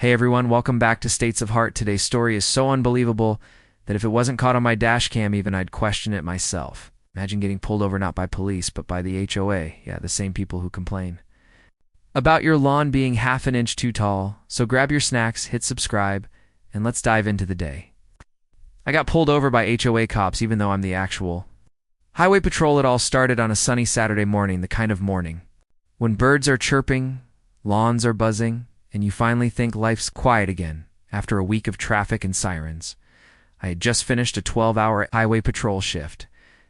Hey everyone, welcome back to States of Heart. Today's story is so unbelievable that if it wasn't caught on my dash cam even, I'd question it myself. Imagine getting pulled over not by police, but by the HOA. Yeah, the same people who complain about your lawn being half an inch too tall. So grab your snacks, hit subscribe, and let's dive into the day. I got pulled over by HOA cops even though I'm the actual highway patrol. It all started on a sunny Saturday morning, the kind of morning when birds are chirping, lawns are buzzing, and you finally think life's quiet again after a week of traffic and sirens. I had just finished a 12-hour highway patrol shift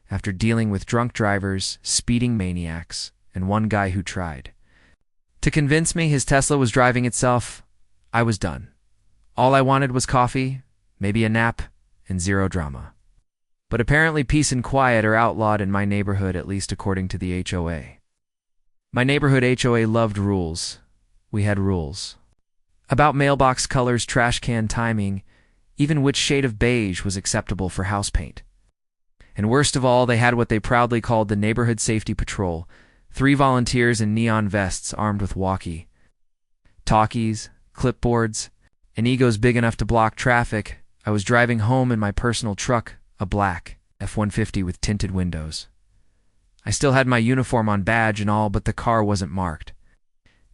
after dealing with drunk drivers, speeding maniacs, and one guy who tried to convince me his Tesla was driving itself. I was done. All I wanted was coffee, maybe a nap, and zero drama. But apparently peace and quiet are outlawed in my neighborhood, at least according to the HOA. My neighborhood HOA loved rules. We had rules about mailbox colors, trash can timing, even which shade of beige was acceptable for house paint. And worst of all, they had what they proudly called the Neighborhood Safety Patrol, 3 volunteers in neon vests armed with walkie-talkies, clipboards, and egos big enough to block traffic. I was driving home in my personal truck, a black F-150 with tinted windows. I still had my uniform on, badge and all, but the car wasn't marked.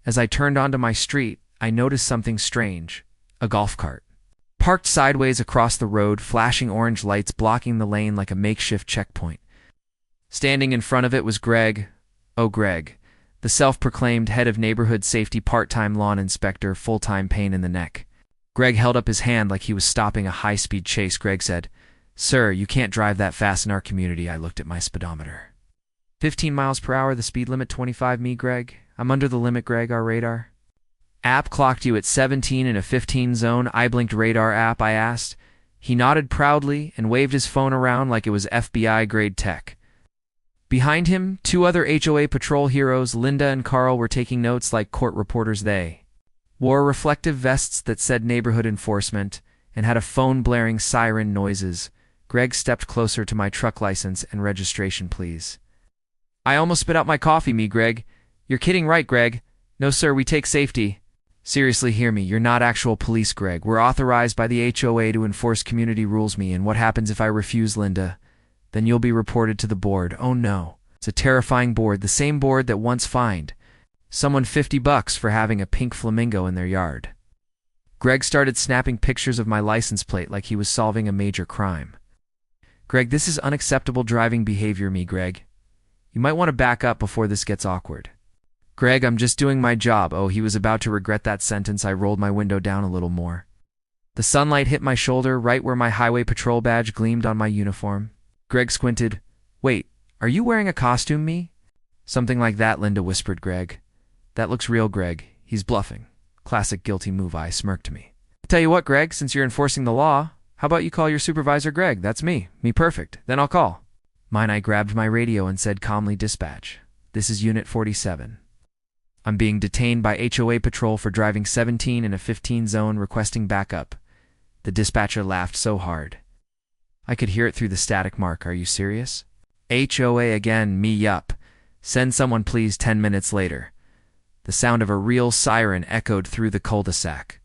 As I turned onto my street, I noticed something strange: a golf cart parked sideways across the road, flashing orange lights blocking the lane like a makeshift checkpoint. Standing in front of it was Greg, the self-proclaimed head of neighborhood safety, part-time lawn inspector, full-time pain in the neck. Greg held up his hand like he was stopping a high-speed chase. Greg said, "Sir, you can't drive that fast in our community." I looked at my speedometer. 15 miles per hour, the speed limit, 25. Me, Greg. I'm under the limit, Greg. Our radar app clocked you at 17 in a 15 zone. I blinked. Radar app, I asked. He nodded proudly and waved his phone around like it was FBI-grade tech. Behind him, 2 other HOA patrol heroes, Linda and Carl, were taking notes like court reporters. They wore reflective vests that said neighborhood enforcement and had a phone blaring siren noises. Greg stepped closer to my truck. License and registration, please. I almost spit out my coffee. Me, Greg. You're kidding, right, Greg? No, sir, we take safety. Seriously, hear me. You're not actual police, Greg. We're authorized by the HOA to enforce community rules. Me, and what happens if I refuse, Linda? Then you'll be reported to the board. Oh no. It's a terrifying board, the same board that once fined someone $50 for having a pink flamingo in their yard. Greg started snapping pictures of my license plate like he was solving a major crime. Greg, this is unacceptable driving behavior. Me, Greg. You might want to back up before this gets awkward. Greg, I'm just doing my job. Oh, he was about to regret that sentence. I rolled my window down a little more. The sunlight hit my shoulder, right where my highway patrol badge gleamed on my uniform. Greg squinted. Wait, are you wearing a costume, me? Something like that, Linda whispered. Greg. That looks real, Greg. He's bluffing. Classic guilty move. I smirked to me. Tell you what, Greg, since you're enforcing the law, how about you call your supervisor Greg? That's me. Me, perfect. Then I'll call. Mine. I grabbed my radio and said calmly, "Dispatch. This is Unit 47. I'm being detained by HOA patrol for driving 17 in a 15 zone, requesting backup." The dispatcher laughed so hard I could hear it through the static. Mark, are you serious? HOA again. Me, yup. Send someone, please. 10 minutes later, the sound of a real siren echoed through the cul-de-sac.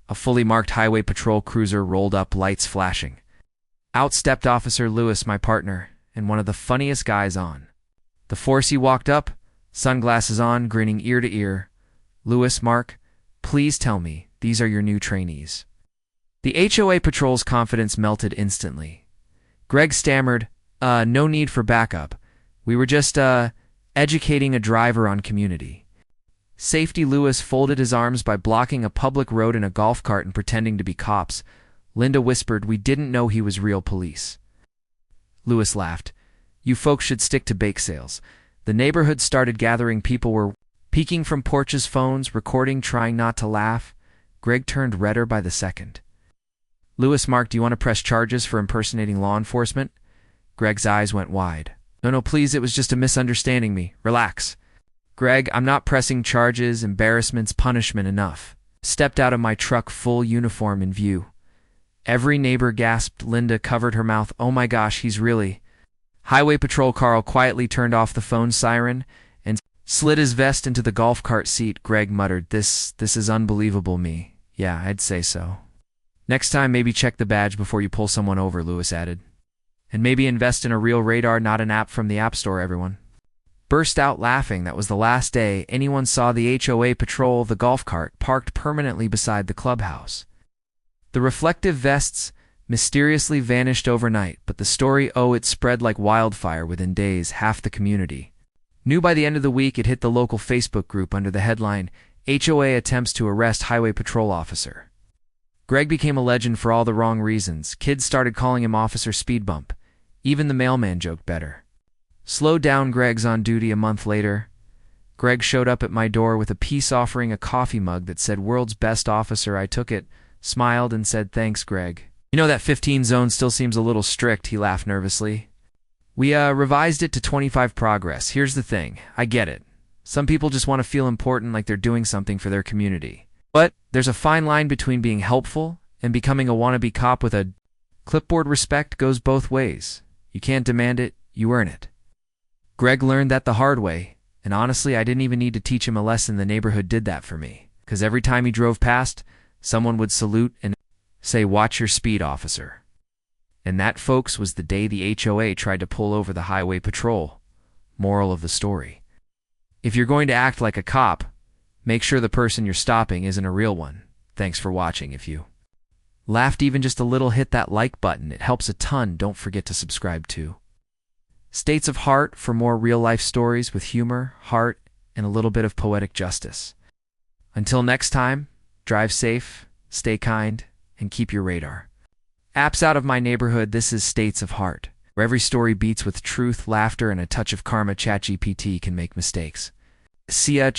A fully marked highway patrol cruiser rolled up, lights flashing. Out stepped Officer Lewis, my partner, and one of the funniest guys on the force. He walked up, sunglasses on, grinning ear to ear. "Lewis, Mark, please tell me these are your new trainees." The HOA patrol's confidence melted instantly. Greg stammered, No need for backup. We were just, educating a driver on community safety." Lewis folded his arms by blocking a public road in a golf cart and pretending to be cops. Linda whispered, "We didn't know he was real police." Lewis laughed. "You folks should stick to bake sales." The neighborhood started gathering. People were peeking from porches, phones, recording, trying not to laugh. Greg turned redder by the second. "Lewis, Mark, do you want to press charges for impersonating law enforcement?" Greg's eyes went wide. No, please, it was just a misunderstanding. Me, relax. "Greg, I'm not pressing charges. Embarrassment's punishment enough." Stepped out of my truck, full uniform in view. Every neighbor gasped. Linda covered her mouth. "Oh my gosh, he's really..." Highway Patrol Carl quietly turned off the phone siren and slid his vest into the golf cart seat. Greg muttered, This is unbelievable." Me, Yeah, I'd say so. Next time, maybe check the badge before you pull someone over, Lewis added. And maybe invest in a real radar, not an app from the App Store, everyone. Burst out laughing. That was the last day anyone saw the HOA patrol the golf cart parked permanently beside the clubhouse. The reflective vests mysteriously vanished overnight, but the story, it spread like wildfire within days. Half the community knew by the end of the week. It hit the local Facebook group under the headline, HOA attempts to arrest highway patrol officer. Greg became a legend for all the wrong reasons. Kids started calling him Officer Speed Bump. Even the mailman joked better. Slow down, Greg's on duty. A month later, Greg showed up at my door with a peace offering, a coffee mug that said world's best officer. I took it, smiled, and said, thanks, Greg. You know, that 15 zone still seems a little strict, he laughed nervously. We revised it to 25 progress. Here's the thing, I get it. Some people just want to feel important, like they're doing something for their community. But there's a fine line between being helpful and becoming a wannabe cop with a clipboard. Respect goes both ways. You can't demand it, you earn it. Greg learned that the hard way, and honestly, I didn't even need to teach him a lesson. The neighborhood did that for me, because every time he drove past, someone would salute and say, watch your speed, officer. And that, folks, was the day the HOA tried to pull over the highway patrol. Moral of the story: if you're going to act like a cop, make sure the person you're stopping isn't a real one. Thanks for watching. If you laughed even just a little, hit that like button. It helps a ton. Don't forget to subscribe to States of Heart for more real-life stories with humor, heart, and a little bit of poetic justice. Until next time, drive safe, stay kind, and keep your radar apps out of my neighborhood. This is States of Heart, where every story beats with truth, laughter, and a touch of karma. ChatGPT can make mistakes. See ya.